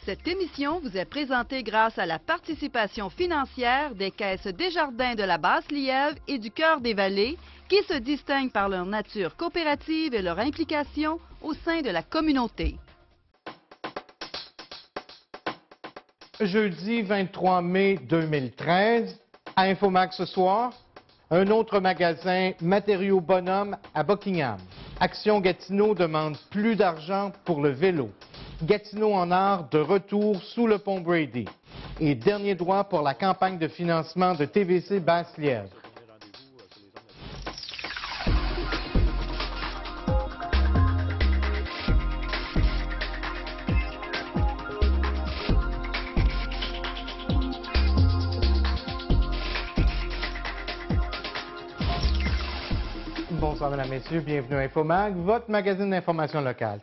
Cette émission vous est présentée grâce à la participation financière des caisses Desjardins de la Basse-Lièvre et du Cœur des Vallées, qui se distinguent par leur nature coopérative et leur implication au sein de la communauté. Jeudi 23 mai 2013, à Infomax ce soir, un autre magasin Matériaux Bonhomme à Buckingham. Action Gatineau demande plus d'argent pour le vélo. Gatineau en art de retour sous le pont Brady. Et dernier droit pour la campagne de financement de TVC Basse-Lièvre. Bonsoir, mesdames, messieurs. Bienvenue à Infomag, votre magazine d'information locale.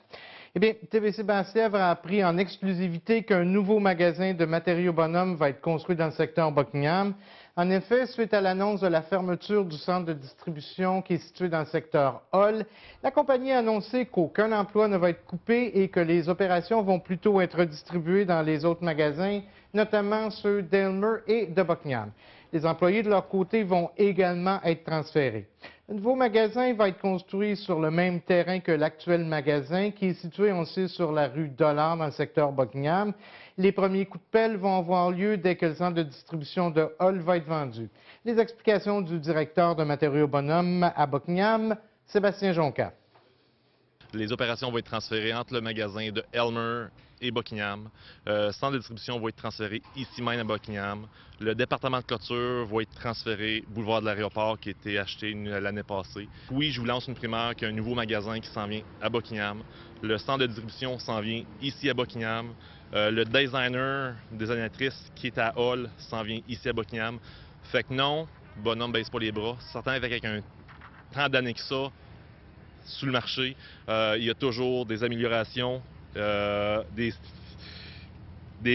Eh bien, TVC Basse-Lièvre a appris en exclusivité qu'un nouveau magasin de Matériaux Bonhomme va être construit dans le secteur Buckingham. En effet, suite à l'annonce de la fermeture du centre de distribution qui est situé dans le secteur Hall, la compagnie a annoncé qu'aucun emploi ne va être coupé et que les opérations vont plutôt être distribuées dans les autres magasins, notamment ceux d'Aylmer et de Buckingham. Les employés de leur côté vont également être transférés. Le nouveau magasin va être construit sur le même terrain que l'actuel magasin qui est situé, on sait, sur la rue Dollard dans le secteur Buckingham. Les premiers coups de pelle vont avoir lieu dès que le centre de distribution de Hall va être vendu. Les explications du directeur de Matériaux Bonhomme à Buckingham, Sébastien Jonca. Les opérations vont être transférées entre le magasin de Aylmer et Buckingham. Le centre de distribution va être transféré ici même à Buckingham. Le département de clôture va être transféré boulevard de l'Aéroport qui a été acheté l'année passée. Oui, je vous lance une primaire qu'il y a un nouveau magasin qui s'en vient à Buckingham. Le centre de distribution s'en vient ici à Buckingham. Le designatrice qui est à Hall s'en vient ici à Buckingham. Fait que non, Bonhomme baisse pas les bras. Certains avec un tant d'années que ça, sous le marché, il y a toujours des améliorations, des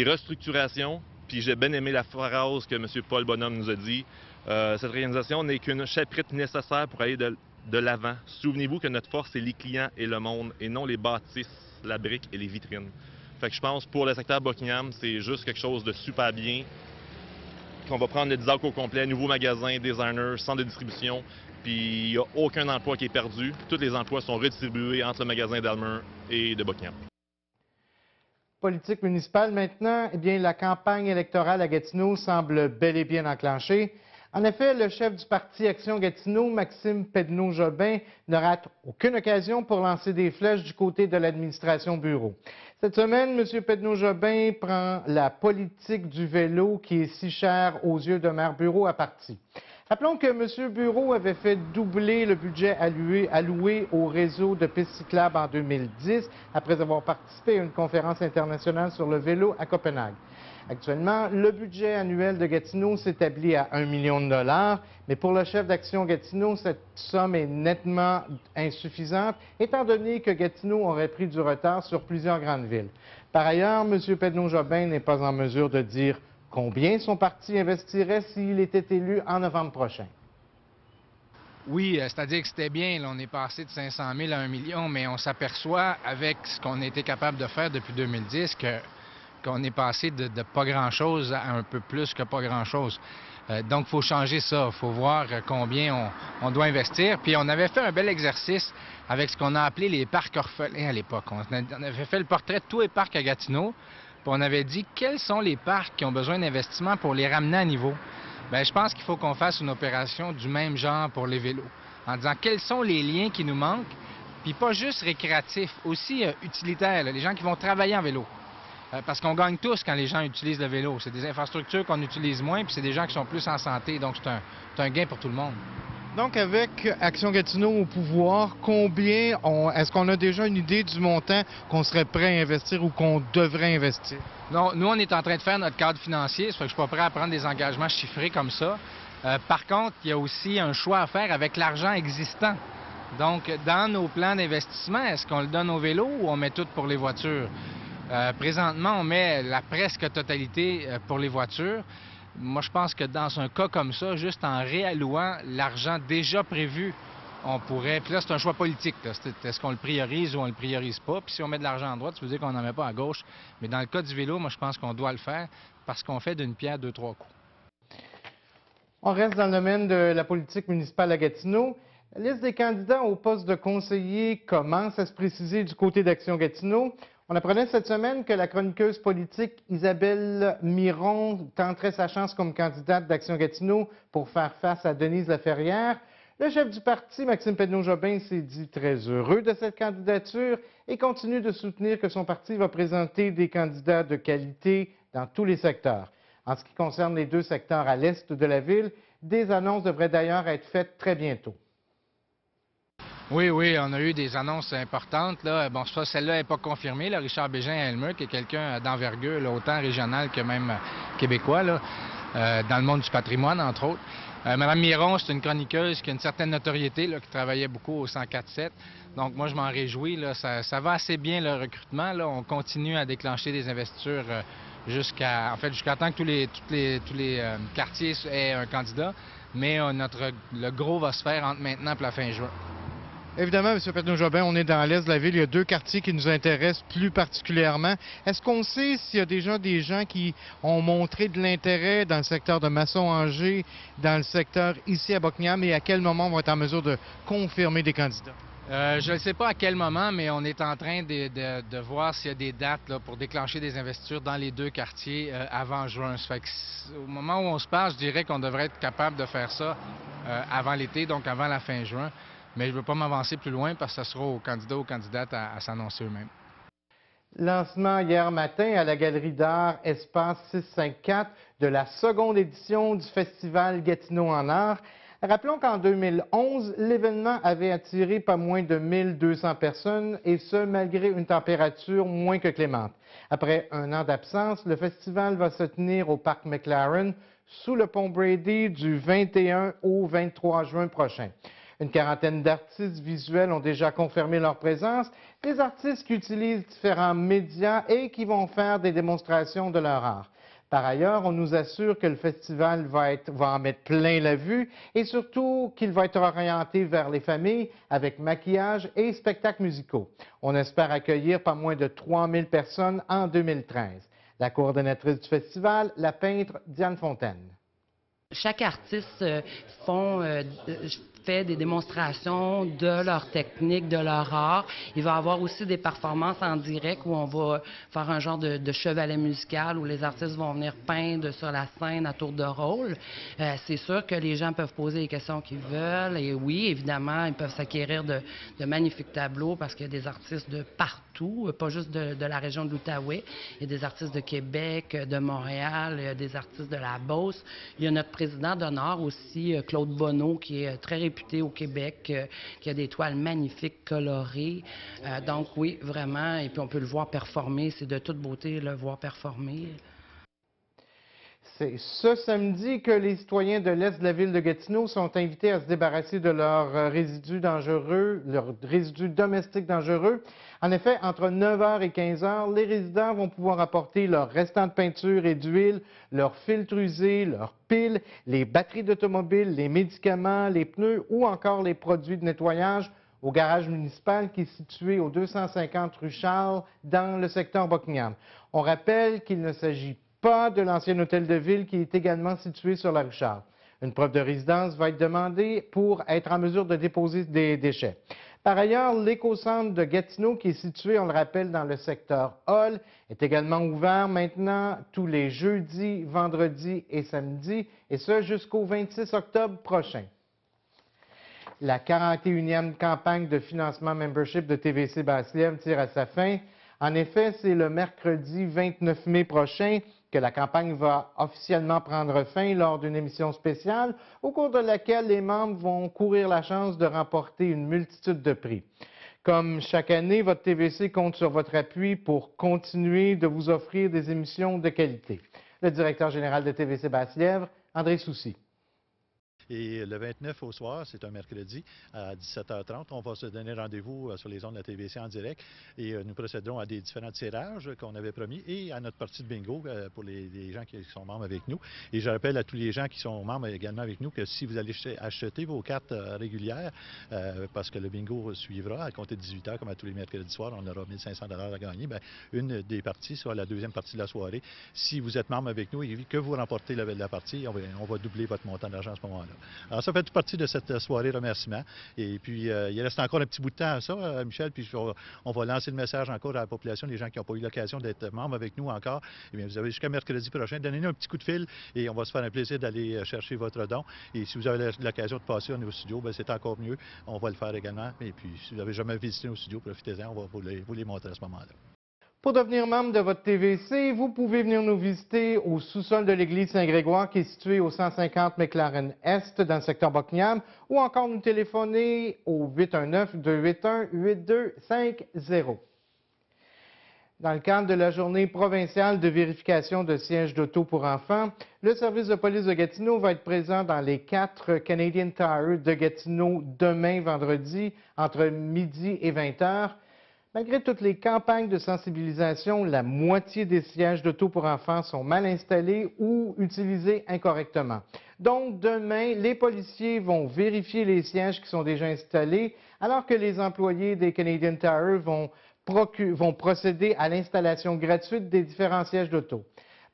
restructurations. Puis j'ai bien aimé la phrase que M. Paul Bonhomme nous a dit. Cette organisation n'est qu'une chapitre nécessaire pour aller de l'avant. Souvenez-vous que notre force, c'est les clients et le monde, et non les bâtisses, la brique et les vitrines. Fait que je pense pour le secteur Buckingham, c'est juste quelque chose de super bien. Qu'on va prendre le design au complet, nouveau magasin, designer, centre de distribution. Puis il n'y a aucun emploi qui est perdu. Tous les emplois sont redistribués entre le magasin d'Aylmer et de Buckingham. Politique municipale maintenant, eh bien, la campagne électorale à Gatineau semble bel et bien enclenchée. En effet, le chef du parti Action Gatineau, Maxime Pedneau-Jobin, ne rate aucune occasion pour lancer des flèches du côté de l'administration bureau. Cette semaine, M. Pedneau-Jobin prend la politique du vélo qui est si chère aux yeux de Maire Bureau à partie. Rappelons que M. Bureau avait fait doubler le budget alloué au réseau de pistes cyclables en 2010, après avoir participé à une conférence internationale sur le vélo à Copenhague. Actuellement, le budget annuel de Gatineau s'établit à 1 million de dollars, mais pour le chef d'Action Gatineau, cette somme est nettement insuffisante, étant donné que Gatineau aurait pris du retard sur plusieurs grandes villes. Par ailleurs, M. Pedneau-Jobin n'est pas en mesure de dire combien son parti investirait s'il était élu en novembre prochain. Oui, c'est-à-dire que c'était bien, là, on est passé de 500 000 à 1 million, mais on s'aperçoit avec ce qu'on a été capable de faire depuis 2010 qu'on est passé de pas grand-chose à un peu plus que pas grand-chose. Donc, il faut changer ça, il faut voir combien on doit investir. Puis, on avait fait un bel exercice avec ce qu'on a appelé les parcs orphelins à l'époque. On avait fait le portrait de tous les parcs à Gatineau. Puis on avait dit quels sont les parcs qui ont besoin d'investissement pour les ramener à niveau. Bien, je pense qu'il faut qu'on fasse une opération du même genre pour les vélos, en disant quels sont les liens qui nous manquent, puis pas juste récréatifs, aussi utilitaires, là, les gens qui vont travailler en vélo. Parce qu'on gagne tous quand les gens utilisent le vélo. C'est des infrastructures qu'on utilise moins, puis c'est des gens qui sont plus en santé, donc c'est un gain pour tout le monde. Donc, avec Action Gatineau au pouvoir, est-ce qu'on a déjà une idée du montant qu'on serait prêt à investir ou qu'on devrait investir? Non, nous, on est en train de faire notre cadre financier, ça fait que je ne suis pas prêt à prendre des engagements chiffrés comme ça. Par contre, il y a aussi un choix à faire avec l'argent existant. Donc, dans nos plans d'investissement, est-ce qu'on le donne au vélo ou on met tout pour les voitures? Présentement, on met la presque totalité pour les voitures. Moi, je pense que dans un cas comme ça, juste en réallouant l'argent déjà prévu on pourrait... Puis là, c'est un choix politique. Est-ce qu'on le priorise ou on le priorise pas? Puis si on met de l'argent à droite, ça veut dire qu'on n'en met pas à gauche. Mais dans le cas du vélo, moi, je pense qu'on doit le faire parce qu'on fait d'une pierre deux, trois coups. On reste dans le domaine de la politique municipale à Gatineau. La liste des candidats au poste de conseiller commence à se préciser du côté d'Action Gatineau. On apprenait cette semaine que la chroniqueuse politique Isabelle Miron tenterait sa chance comme candidate d'Action Gatineau pour faire face à Denise Laferrière. Le chef du parti, Maxime Pedneau-Jobin, s'est dit très heureux de cette candidature et continue de soutenir que son parti va présenter des candidats de qualité dans tous les secteurs. En ce qui concerne les 2 secteurs à l'est de la ville, des annonces devraient d'ailleurs être faites très bientôt. Oui, on a eu des annonces importantes. Là. Bon, celle-là n'est pas confirmée. Là. Richard Bégin à Elmer, qui est quelqu'un d'envergure, autant régional que même québécois, là, dans le monde du patrimoine, entre autres. Mme Miron, c'est une chroniqueuse qui a une certaine notoriété, là, qui travaillait beaucoup au 104.7. Donc, moi, je m'en réjouis. Là. Ça va assez bien, le recrutement. Là. On continue à déclencher des investitures jusqu'à temps que tous les quartiers aient un candidat. Mais le gros va se faire entre maintenant et la fin juin. Évidemment, M. Pedneau-Jobin, on est dans l'est de la ville. Il y a 2 quartiers qui nous intéressent plus particulièrement. Est-ce qu'on sait s'il y a déjà des gens qui ont montré de l'intérêt dans le secteur de Masson-Angers, dans le secteur ici à Buckingham, et à quel moment on va être en mesure de confirmer des candidats? Je ne sais pas à quel moment, mais on est en train de voir s'il y a des dates là, pour déclencher des investitures dans les 2 quartiers avant juin. Ça fait au moment où on se parle, je dirais qu'on devrait être capable de faire ça avant l'été, donc avant la fin juin. Mais je ne veux pas m'avancer plus loin parce que ce sera aux candidats ou aux candidates à s'annoncer eux-mêmes. Lancement hier matin à la Galerie d'art Espace 654 de la 2e édition du Festival Gatineau en art. Rappelons qu'en 2011, l'événement avait attiré pas moins de 1200 personnes, et ce, malgré une température moins que clémente. Après un an d'absence, le festival va se tenir au Parc McLaren, sous le pont Brady, du 21 au 23 juin prochain. Une quarantaine d'artistes visuels ont déjà confirmé leur présence, des artistes qui utilisent différents médias et qui vont faire des démonstrations de leur art. Par ailleurs, on nous assure que le festival va en mettre plein la vue et surtout qu'il va être orienté vers les familles avec maquillage et spectacles musicaux. On espère accueillir pas moins de 3000 personnes en 2013. La coordonnatrice du festival, la peintre Diane Fontaine. Chaque artiste fait des démonstrations de leur technique, de leur art. Il va y avoir aussi des performances en direct où on va faire un genre de chevalet musical où les artistes vont venir peindre sur la scène à tour de rôle. C'est sûr que les gens peuvent poser les questions qu'ils veulent et oui, évidemment, ils peuvent s'acquérir de magnifiques tableaux parce qu'il y a des artistes de partout, pas juste de la région de l'Outaouais. Il y a des artistes de Québec, de Montréal, il y a des artistes de la Beauce. Il y a notre président d'honneur aussi, Claude Bonneau, qui est très réputé au Québec, qui a des toiles magnifiques, colorées. Donc oui, vraiment, et puis on peut le voir performer, c'est de toute beauté le voir performer. C'est ce samedi que les citoyens de l'est de la ville de Gatineau sont invités à se débarrasser de leurs résidus dangereux, leurs résidus domestiques dangereux. En effet, entre 9h et 15h, les résidents vont pouvoir apporter leurs restants de peinture et d'huile, leurs filtres usés, leurs piles, les batteries d'automobile, les médicaments, les pneus ou encore les produits de nettoyage au garage municipal qui est situé au 250 rue Charles dans le secteur Buckingham. On rappelle qu'il ne s'agit pas de l'ancien hôtel de ville qui est également situé sur la rue Charles. Une preuve de résidence va être demandée pour être en mesure de déposer des déchets. Par ailleurs, l'écocentre de Gatineau, qui est situé, on le rappelle, dans le secteur Hall, est également ouvert maintenant tous les jeudis, vendredis et samedis, et ce jusqu'au 26 octobre prochain. La 41e campagne de financement membership de TVC Basse-Lièvre tire à sa fin. En effet, c'est le mercredi 29 mai prochain que la campagne va officiellement prendre fin lors d'une émission spéciale au cours de laquelle les membres vont courir la chance de remporter une multitude de prix. Comme chaque année, votre TVC compte sur votre appui pour continuer de vous offrir des émissions de qualité. Le directeur général de TVC Basse-Lièvre, André Soucy. Et le 29 au soir, c'est un mercredi, à 17h30, on va se donner rendez-vous sur les ondes de la TVC en direct et nous procéderons à des différents tirages qu'on avait promis et à notre partie de bingo pour les gens qui sont membres avec nous. Et je rappelle à tous les gens qui sont membres également avec nous que si vous allez acheter vos cartes régulières, parce que le bingo suivra à compter de 18h, comme à tous les mercredis soirs, on aura 1500 $ à gagner, bien, une des parties, soit la deuxième partie de la soirée. Si vous êtes membre avec nous et que vous remportez la partie, on va doubler votre montant d'argent à ce moment-là. Alors, ça fait toute partie de cette soirée remerciement. Et puis, il reste encore un petit bout de temps à ça, Michel, puis on va lancer le message encore à la population, les gens qui n'ont pas eu l'occasion d'être membres avec nous encore. Eh bien, vous avez jusqu'à mercredi prochain. Donnez-nous un petit coup de fil et on va se faire un plaisir d'aller chercher votre don. Et si vous avez l'occasion de passer au studio, bien, c'est encore mieux. On va le faire également. Et puis, si vous n'avez jamais visité nos studios, profitez-en. On va vous les montrer à ce moment-là. Pour devenir membre de votre TVC, vous pouvez venir nous visiter au sous-sol de l'église Saint-Grégoire qui est située au 150 McLaren Est dans le secteur Buckingham ou encore nous téléphoner au 819-281-8250. Dans le cadre de la journée provinciale de vérification de sièges d'auto pour enfants, le service de police de Gatineau va être présent dans les 4 Canadian Tire de Gatineau demain vendredi entre midi et 20h. Malgré toutes les campagnes de sensibilisation, la moitié des sièges d'auto pour enfants sont mal installés ou utilisés incorrectement. Donc, demain, les policiers vont vérifier les sièges qui sont déjà installés, alors que les employés des Canadian Tire vont procéder à l'installation gratuite des différents sièges d'auto.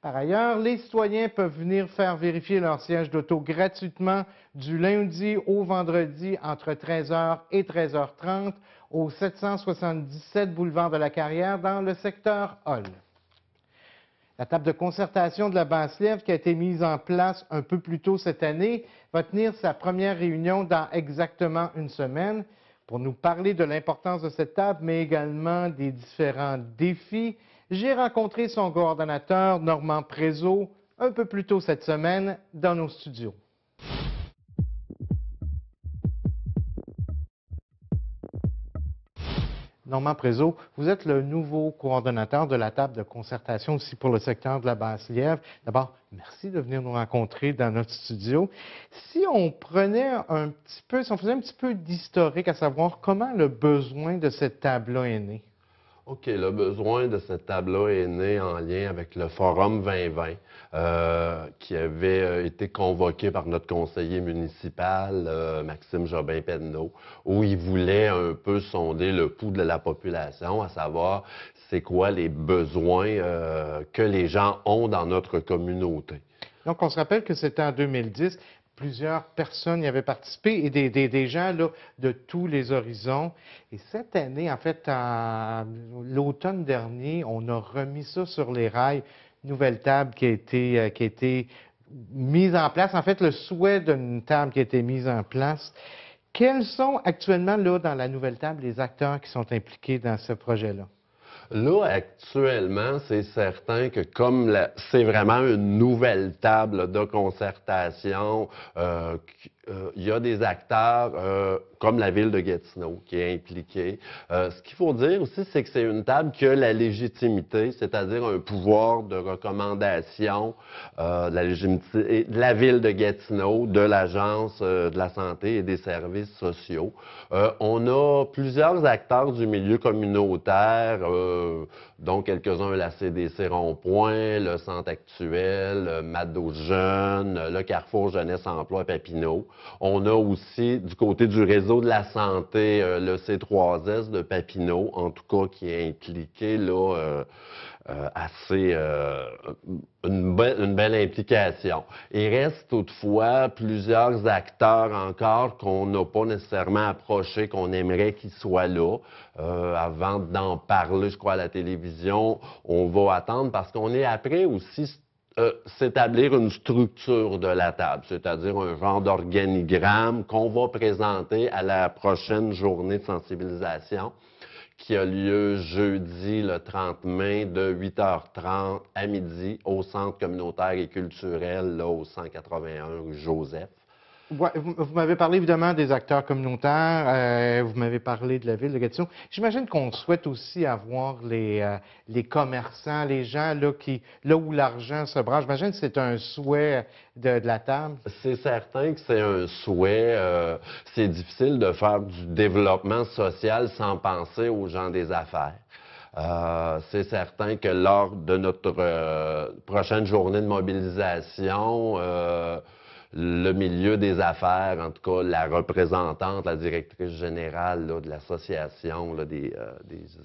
Par ailleurs, les citoyens peuvent venir faire vérifier leur siège d'auto gratuitement du lundi au vendredi entre 13h et 13h30 au 777 boulevard de la Carrière dans le secteur Hall. La table de concertation de la Basse-Lièvre qui a été mise en place un peu plus tôt cette année va tenir sa première réunion dans exactement une semaine. Pour nous parler de l'importance de cette table, mais également des différents défis, j'ai rencontré son coordonnateur, Normand Prézeau, un peu plus tôt cette semaine dans nos studios. Normand Prézeau, vous êtes le nouveau coordonnateur de la table de concertation aussi pour le secteur de la Basse-Lièvre. D'abord, merci de venir nous rencontrer dans notre studio. Si on prenait si on faisait un petit peu d'historique, à savoir comment le besoin de cette table-là est né. OK, le besoin de cette table-là est né en lien avec le Forum 2020 qui avait été convoqué par notre conseiller municipal, Maxime Jobin-Pedneau, où il voulait un peu sonder le pouls de la population, à savoir c'est quoi les besoins que les gens ont dans notre communauté. Donc, on se rappelle que c'était en 2010. Plusieurs personnes y avaient participé et des gens là, de tous les horizons. Et cette année, en fait, l'automne dernier, on a remis ça sur les rails. Nouvelle table qui a été mise en place. En fait, le souhait d'une table qui a été mise en place. Quels sont actuellement, là, dans la nouvelle table, les acteurs qui sont impliqués dans ce projet-là? Là, actuellement, c'est certain que comme c'est vraiment une nouvelle table de concertation, il y a des acteurs comme la Ville de Gatineau qui est impliquée. Ce qu'il faut dire aussi, c'est que c'est une table qui a la légitimité, c'est-à-dire un pouvoir de recommandation de la légitimité de la Ville de Gatineau, de l'Agence de la santé et des services sociaux. On a plusieurs acteurs du milieu communautaire, dont quelques-uns, la CDC Rond-Point, le Centre Actuel, Mado Jeunes, le Carrefour Jeunesse Emploi Papineau. On a aussi, du côté du réseau de la santé, le C3S de Papineau, en tout cas, qui est impliqué là, une belle implication. Il reste toutefois plusieurs acteurs encore qu'on n'a pas nécessairement approchés, qu'on aimerait qu'ils soient là. Avant d'en parler, je crois, à la télévision, on va attendre parce qu'on est après aussi s'établir une structure de la table, c'est-à-dire un genre d'organigramme qu'on va présenter à la prochaine journée de sensibilisation qui a lieu jeudi le 30 mai de 8h30 à midi au Centre communautaire et culturel, là, au 181 rue Joseph. Ouais, vous m'avez parlé évidemment des acteurs communautaires, vous m'avez parlé de la ville de Gatineau. J'imagine qu'on souhaite aussi avoir les commerçants, les gens là où l'argent se branche. J'imagine que c'est un souhait de la table. C'est certain que c'est un souhait. C'est difficile de faire du développement social sans penser aux gens des affaires. C'est certain que lors de notre prochaine journée de mobilisation, le milieu des affaires, en tout cas la représentante, la directrice générale là, de l'association des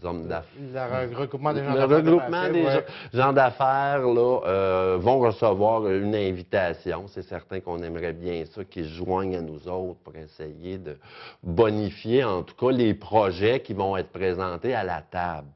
hommes d'affaires. Le regroupement des gens Le d'affaires. regroupement des gens d'affaires vont recevoir une invitation. C'est certain qu'on aimerait bien ça, qu'ils se joignent à nous autres pour essayer de bonifier, en tout cas, les projets qui vont être présentés à la table.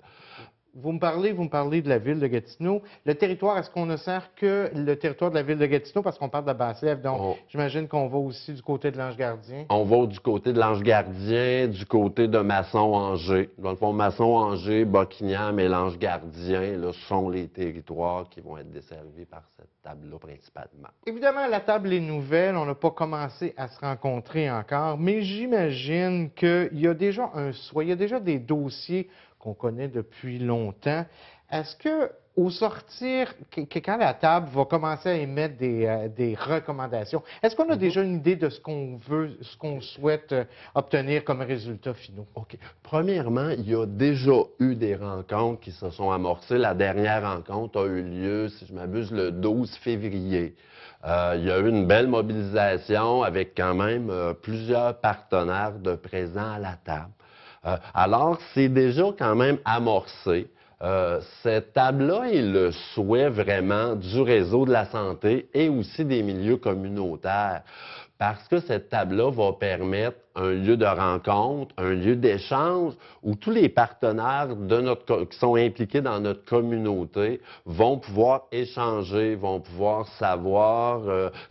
Vous me parlez de la ville de Gatineau. Le territoire, est-ce qu'on ne sert que le territoire de la ville de Gatineau parce qu'on parle de la Basse-Lièvre? Donc, j'imagine qu'on va aussi du côté de l'Ange-Gardien. On va du côté de l'Ange-Gardien, du côté de Masson-Angers. Dans le fond, Masson-Angers, Buckingham et l'Ange-Gardien sont les territoires qui vont être desservis par cette table-là principalement. Évidemment, la table est nouvelle. On n'a pas commencé à se rencontrer encore, mais j'imagine qu'il y a déjà un souhait, il y a déjà des dossiers qu'on connaît depuis longtemps. Est-ce que, au sortir, quand la table va commencer à émettre des recommandations, est-ce qu'on a déjà une idée de ce qu'on veut, ce qu'on souhaite obtenir comme résultat finaux? OK. Premièrement, il y a déjà eu des rencontres qui se sont amorcées. La dernière rencontre a eu lieu, si je ne m'abuse, le 12 février. Il y a eu une belle mobilisation avec quand même plusieurs partenaires de présents à la table. Alors, c'est déjà quand même amorcé. Cette table-là est le souhait vraiment du réseau de la santé et aussi des milieux communautaires. Parce que cette table-là va permettre un lieu de rencontre, un lieu d'échange où tous les partenaires qui sont impliqués dans notre communauté vont pouvoir échanger, vont pouvoir savoir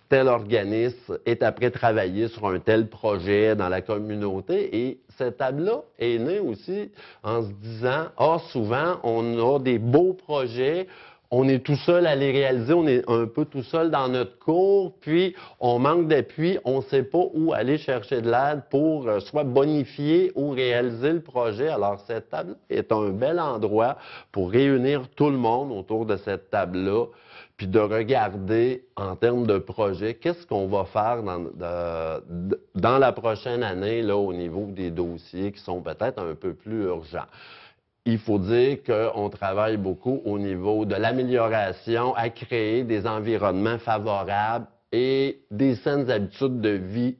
tel organisme est après travailler sur un tel projet dans la communauté. Et cette table-là est née aussi en se disant, souvent on a des beaux projets, on est tout seul à les réaliser, on est un peu tout seul dans notre cours, puis on manque d'appui, on ne sait pas où aller chercher de l'aide pour soit bonifier ou réaliser le projet. Alors, cette table est un bel endroit pour réunir tout le monde autour de cette table-là, puis de regarder en termes de projet, qu'est-ce qu'on va faire dans la prochaine année là, au niveau des dossiers qui sont peut-être un peu plus urgents. Il faut dire qu'on travaille beaucoup au niveau de l'amélioration à créer des environnements favorables et des saines habitudes de vie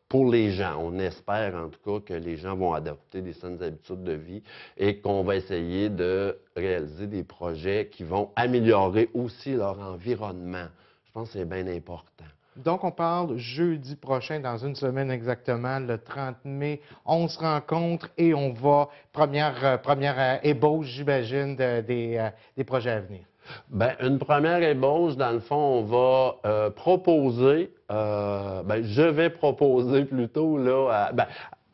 pour les gens. On espère en tout cas que les gens vont adopter des saines habitudes de vie et qu'on va essayer de réaliser des projets qui vont améliorer aussi leur environnement. Je pense que c'est bien important. Donc, on parle jeudi prochain, dans une semaine exactement, le 30 mai. On se rencontre et on va, première ébauche, j'imagine, des projets à venir. Bien, une première ébauche, dans le fond, on va proposer, je vais proposer plutôt, là,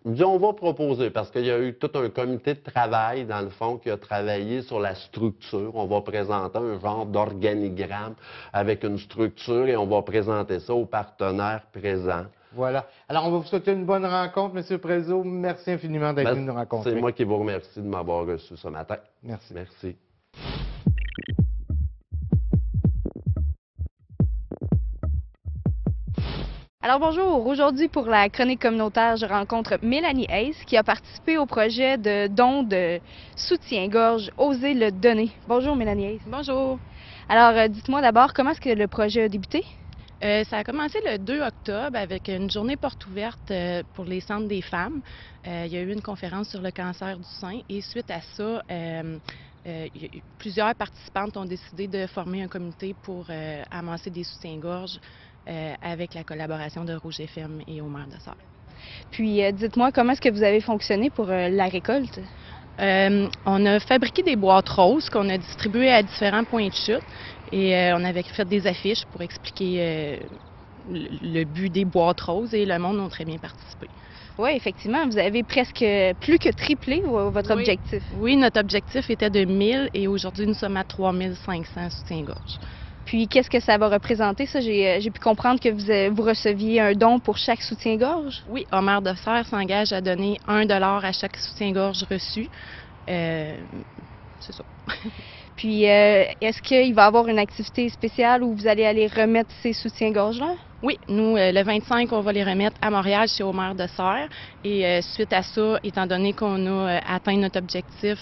on va proposer, parce qu'il y a eu tout un comité de travail, dans le fond, qui a travaillé sur la structure. On va présenter un genre d'organigramme avec une structure et on va présenter ça aux partenaires présents. Voilà. Alors, on va vous souhaiter une bonne rencontre, M. Prézot. Merci infiniment d'être venu nous rencontrer. C'est moi qui vous remercie de m'avoir reçu ce matin. Merci. Merci. Alors bonjour, aujourd'hui pour la chronique communautaire, je rencontre Mélanie Hayes qui a participé au projet de don de soutien-gorge Osez le donner. Bonjour Mélanie Hayes. Bonjour. Alors dites-moi d'abord, comment est-ce que le projet a débuté? Ça a commencé le 2 octobre avec une journée porte ouverte pour les centres des femmes. Il y a eu une conférence sur le cancer du sein et suite à ça, plusieurs participantes ont décidé de former un comité pour amasser des soutiens-gorge avec la collaboration de Rouge FM et au maire de Sarre. Puis dites-moi, comment est-ce que vous avez fonctionné pour la récolte? On a fabriqué des boîtes roses qu'on a distribuées à différents points de chute et on avait fait des affiches pour expliquer le but des boîtes roses et le monde a très bien participé. Oui, effectivement, vous avez presque plus que triplé votre objectif. Oui, notre objectif était de 1000 et aujourd'hui nous sommes à 3500 soutiens-gorge. Puis, qu'est-ce que ça va représenter, ça? J'ai pu comprendre que vous receviez un don pour chaque soutien-gorge. Oui, Omer de Serre s'engage à donner 1 $ à chaque soutien-gorge reçu. C'est ça. Puis, est-ce qu'il va y avoir une activité spéciale où vous allez aller remettre ces soutiens-gorges-là? Oui, nous, le 25, on va les remettre à Montréal chez Omer de Serre. Et suite à ça, étant donné qu'on a atteint notre objectif,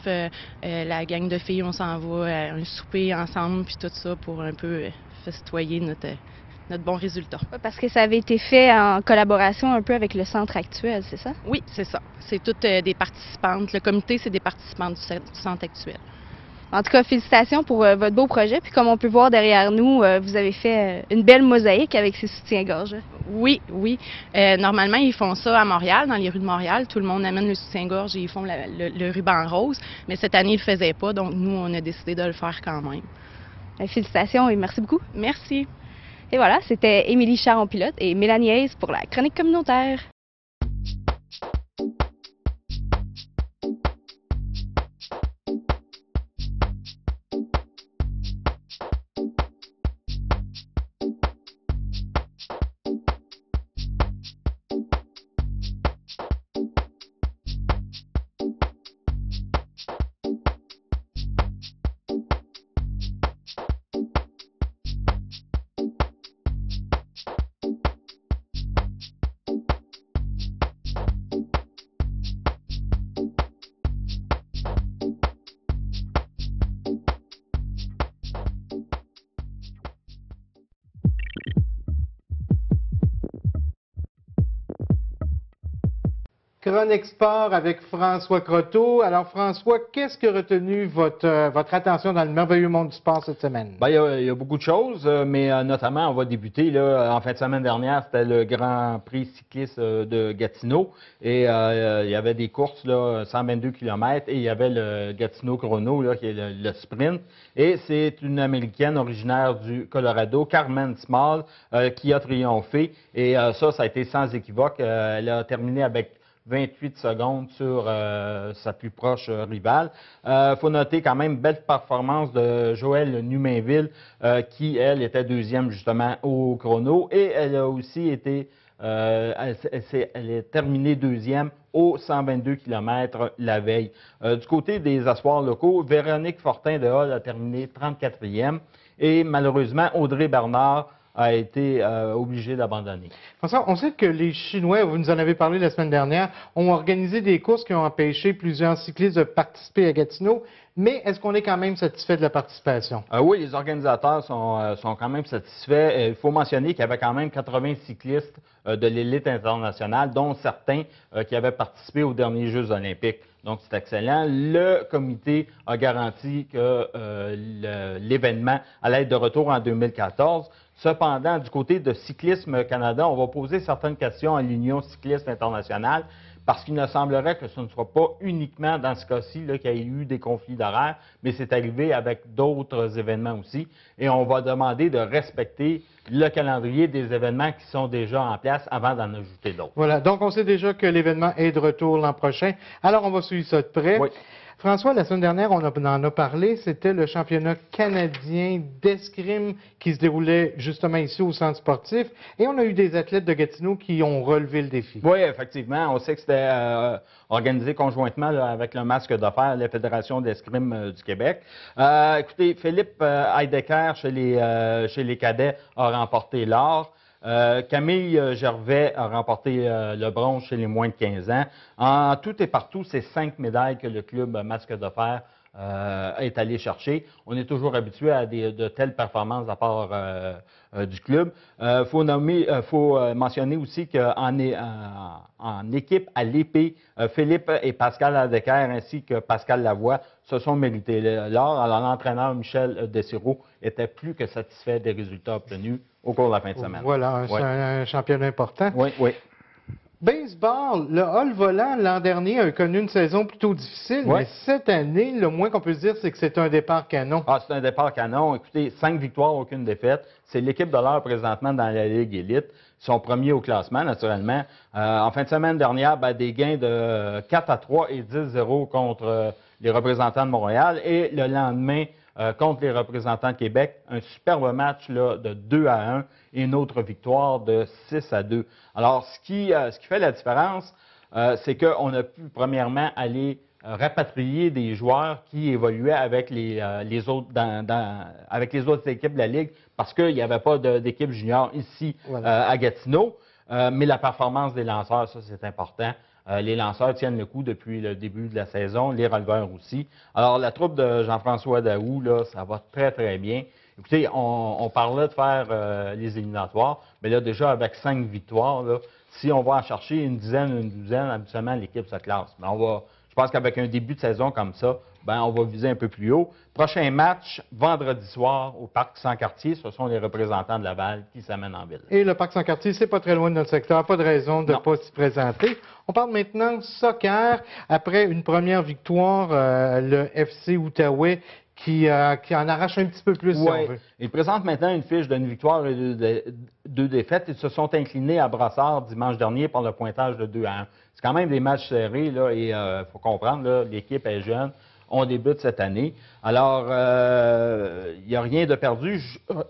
la gang de filles, on s'en va à un souper ensemble, puis tout ça pour un peu festoyer notre bon résultat. Parce que ça avait été fait en collaboration un peu avec le centre actuel, c'est ça? Oui, c'est ça. C'est toutes des participantes. Le comité, c'est des participantes du centre actuel. En tout cas, félicitations pour votre beau projet. Puis comme on peut voir derrière nous, vous avez fait une belle mosaïque avec ces soutiens-gorge. Oui, oui. Normalement, ils font ça à Montréal, dans les rues de Montréal. Tout le monde amène le soutien-gorge et ils font le ruban rose. Mais cette année, ils ne le faisaient pas, donc nous, on a décidé de le faire quand même. Félicitations et merci beaucoup. Merci. Et voilà, c'était Émilie Charon-Pilote et Mélanie Hayes pour la chronique communautaire. Chronique Sport avec François Croteau. Alors François, qu'est-ce qui a retenu votre attention dans le merveilleux monde du sport cette semaine? Bien, il y a beaucoup de choses, mais notamment, on va débuter là, en fin de semaine dernière, c'était le Grand Prix cycliste de Gatineau. Et il y avait des courses, là, 122 km, et il y avait le Gatineau Chrono, là, qui est le sprint. Et c'est une Américaine originaire du Colorado, Carmen Small, qui a triomphé. Et ça a été sans équivoque. Elle a terminé avec 28 secondes sur sa plus proche rivale. Faut noter quand même belle performance de Joëlle Numainville, qui, elle, était deuxième justement au chrono. Et elle a aussi été, elle est terminée deuxième au 122 km la veille. Du côté des assoirs locaux, Véronique Fortin de Hall a terminé 34e. Et malheureusement, Audrey Bernard a été obligé d'abandonner. François, on sait que les Chinois, vous nous en avez parlé la semaine dernière, ont organisé des courses qui ont empêché plusieurs cyclistes de participer à Gatineau, mais est-ce qu'on est quand même satisfait de la participation? Oui, les organisateurs sont quand même satisfaits. Il faut mentionner qu'il y avait quand même 80 cyclistes de l'élite internationale, dont certains qui avaient participé aux derniers Jeux olympiques. Donc, c'est excellent. Le comité a garanti que l'événement allait être de retour en 2014. Cependant, du côté de Cyclisme Canada, on va poser certaines questions à l'Union cycliste internationale parce qu'il me semblerait que ce ne soit pas uniquement dans ce cas-ci qu'il y a eu des conflits d'horaires, mais c'est arrivé avec d'autres événements aussi. Et on va demander de respecter le calendrier des événements qui sont déjà en place avant d'en ajouter d'autres. Voilà, donc on sait déjà que l'événement est de retour l'an prochain. Alors, on va suivre ça de près. Oui. François, la semaine dernière, on en a parlé, c'était le championnat canadien d'escrime qui se déroulait justement ici au centre sportif. Et on a eu des athlètes de Gatineau qui ont relevé le défi. Oui, effectivement. On sait que c'était organisé conjointement là, avec le masque d'affaires, la Fédération d'escrime du Québec. Écoutez, Philippe Heidecker, chez les cadets, a remporté l'or. Camille Gervais a remporté le bronze chez les moins de 15 ans. En tout et partout, c'est 5 médailles que le club Masque de Fer est allé chercher. On est toujours habitué à de telles performances de la part du club. Faut mentionner aussi qu'en équipe à l'épée, Philippe et Pascal Heidecker ainsi que Pascal Lavoie se sont mérités l'or. Alors l'entraîneur Michel Dessureau était plus que satisfait des résultats obtenus au cours de la fin de semaine. Voilà, c'est un championnat important. Oui, oui. Baseball, le Hall volant l'an dernier a connu une saison plutôt difficile, Oui. mais cette année, le moins qu'on peut se dire, c'est que c'est un départ canon. Ah, c'est un départ canon. Écoutez, 5 victoires, aucune défaite. C'est l'équipe de l'heure présentement dans la Ligue élite. Ils sont premiers au classement, naturellement. En fin de semaine dernière, des gains de 4-3 et 10-0 contre les représentants de Montréal. Et le lendemain, contre les représentants de Québec. Un superbe match là, de 2-1 et une autre victoire de 6-2. Alors, ce qui fait la différence, c'est qu'on a pu, premièrement, aller rapatrier des joueurs qui évoluaient avec les autres avec les autres équipes de la Ligue parce qu'il n'y avait pas d'équipe junior ici à Gatineau. Mais la performance des lanceurs, ça, c'est important. Les lanceurs tiennent le coup depuis le début de la saison, les releveurs aussi. Alors, la troupe de Jean-François Daou, là, ça va très, très bien. Écoutez, on parlait de faire les éliminatoires, mais là, déjà, avec 5 victoires, là, si on va en chercher une dizaine, une douzaine, habituellement, l'équipe se classe. Mais je pense qu'avec un début de saison comme ça, on va viser un peu plus haut. Prochain match, vendredi soir, au Parc Sans-Cartier. Ce sont les représentants de Laval qui s'amènent en ville. Et le Parc Sans-Cartier, c'est pas très loin de notre secteur. Pas de raison de ne pas s'y présenter. On parle maintenant de soccer. Après une première victoire, le FC Outaouais qui en arrache un petit peu plus, si on veut. Ils présentent maintenant une fiche d'une victoire et deux défaites. Ils se sont inclinés à Brassard dimanche dernier par le pointage de 2-1. C'est quand même des matchs serrés, là, et il faut comprendre, l'équipe est jeune. On débute cette année. Alors, il n'y a rien de perdu.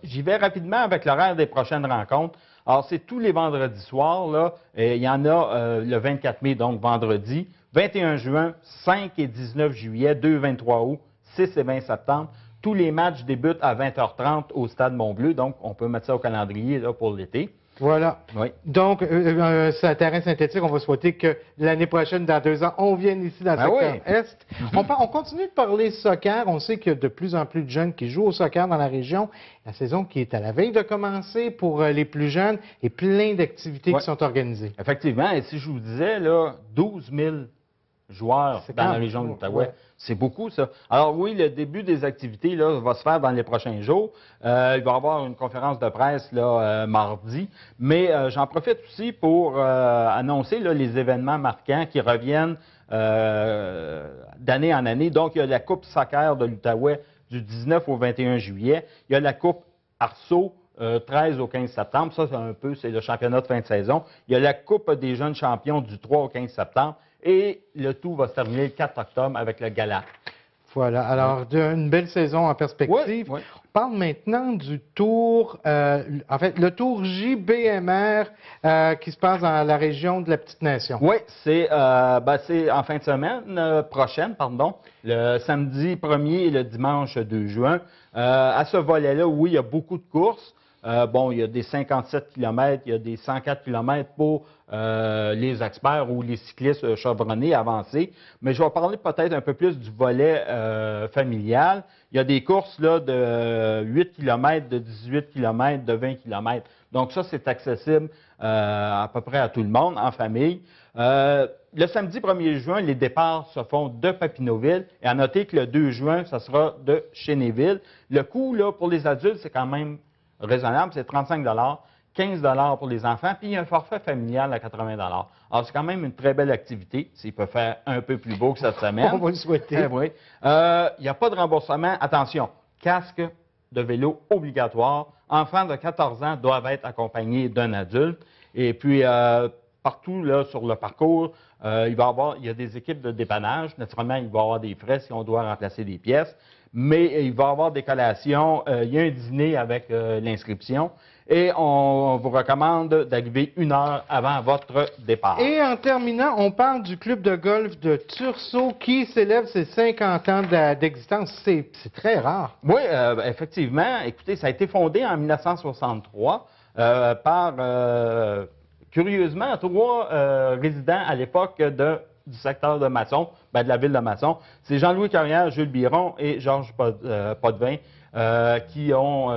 J'y vais rapidement avec l'horaire des prochaines rencontres. Alors, c'est tous les vendredis soirs, là. Il y en a le 24 mai, donc vendredi, 21 juin, 5 et 19 juillet, 2 et 23 août, 6 et 20 septembre. Tous les matchs débutent à 20h30 au Stade Mont-Bleu, donc on peut mettre ça au calendrier là, pour l'été. Voilà. Oui. Donc, c'est un terrain synthétique. On va souhaiter que l'année prochaine, dans 2 ans, on vienne ici dans le secteur Est. On continue de parler soccer. On sait qu'il y a de plus en plus de jeunes qui jouent au soccer dans la région. La saison qui est à la veille de commencer pour les plus jeunes et plein d'activités qui sont organisées. Effectivement. Et si je vous disais, là, 12 000 joueurs dans la région de l'Outaouais. C'est beaucoup, ça. Alors oui, le début des activités là, va se faire dans les prochains jours. Il va y avoir une conférence de presse là, mardi. Mais j'en profite aussi pour annoncer là, les événements marquants qui reviennent d'année en année. Donc, il y a la Coupe soccer de l'Outaouais du 19 au 21 juillet. Il y a la Coupe Arceau 13 au 15 septembre. Ça, c'est le championnat de fin de saison. Il y a la Coupe des jeunes champions du 3 au 15 septembre. Et le tout va se terminer le 4 octobre avec le gala. Voilà. Alors, une belle saison en perspective. Oui. On parle maintenant du tour, le tour JBMR qui se passe dans la région de la Petite-Nation. Oui, c'est en fin de semaine prochaine, le samedi 1er et le dimanche 2 juin. À ce volet-là, oui, il y a beaucoup de courses. Il y a des 57 km, il y a des 104 km pour les experts ou les cyclistes chevronnés avancés. Mais je vais parler peut-être un peu plus du volet familial. Il y a des courses là, de 8 km, de 18 km, de 20 km. Donc ça, c'est accessible à peu près à tout le monde en famille. Le samedi 1er juin, les départs se font de Papineauville. Et à noter que le 2 juin, ça sera de Chénéville. Le coût là, pour les adultes, c'est quand même raisonnable, c'est 35 15 pour les enfants, puis il y a un forfait familial à 80 Alors, c'est quand même une très belle activité. S'il peut faire un peu plus beau que cette semaine. On va le souhaiter. Oui. Il n'y a pas de remboursement. Attention, casque de vélo obligatoire. Enfants de 14 ans doivent être accompagnés d'un adulte. Et puis, partout là, sur le parcours, il y a des équipes de dépannage. Naturellement, il va y avoir des frais si on doit remplacer des pièces. Mais il va y avoir des collations. Il y a un dîner avec l'inscription. Et on vous recommande d'arriver 1 heure avant votre départ. Et en terminant, on parle du club de golf de Tursault qui célèbre ses 50 ans d'existence. C'est très rare. Oui, effectivement. Écoutez, ça a été fondé en 1963 par, curieusement, 3 résidents à l'époque du secteur de Masson, de la ville de Masson. C'est Jean-Louis Carrière, Jules Biron et Georges Potvin qui ont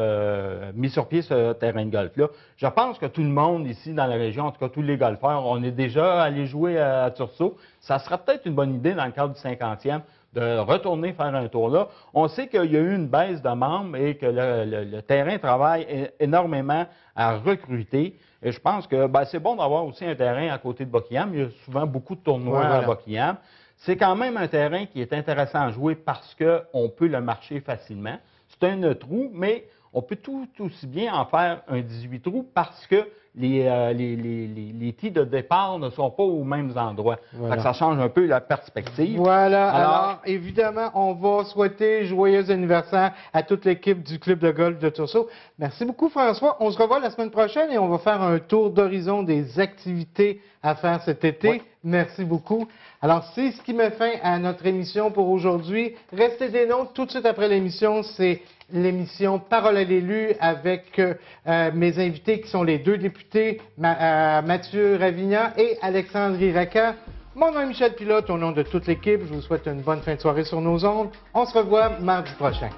mis sur pied ce terrain de golf-là. Je pense que tout le monde ici dans la région, en tout cas tous les golfeurs, on est déjà allé jouer à Tursault. Ça sera peut-être une bonne idée dans le cadre du 50e de retourner faire un tour là. On sait qu'il y a eu une baisse de membres et que le terrain travaille énormément à recruter. Et je pense que c'est bon d'avoir aussi un terrain à côté de Buckingham. Il y a souvent beaucoup de tournois à Buckingham. C'est quand même un terrain qui est intéressant à jouer parce qu'on peut le marcher facilement. C'est un trou, mais on peut tout aussi bien en faire un 18 trous parce que les tirs de départ ne sont pas aux mêmes endroits. Voilà. Fait que ça change un peu la perspective. Voilà. Alors, évidemment, on va souhaiter joyeux anniversaire à toute l'équipe du Club de golf de Tursault. Merci beaucoup, François. On se revoit la semaine prochaine et on va faire un tour d'horizon des activités à faire cet été. Oui. Merci beaucoup. Alors, c'est ce qui met fin à notre émission pour aujourd'hui. Restez des nôtres. Tout de suite après l'émission, c'est l'émission Parole à l'élu avec mes invités qui sont les deux députés, Mathieu Ravignan et Alexandre Iraca. Mon nom est Michel Pilote, au nom de toute l'équipe, je vous souhaite une bonne fin de soirée sur nos ondes. On se revoit mardi prochain.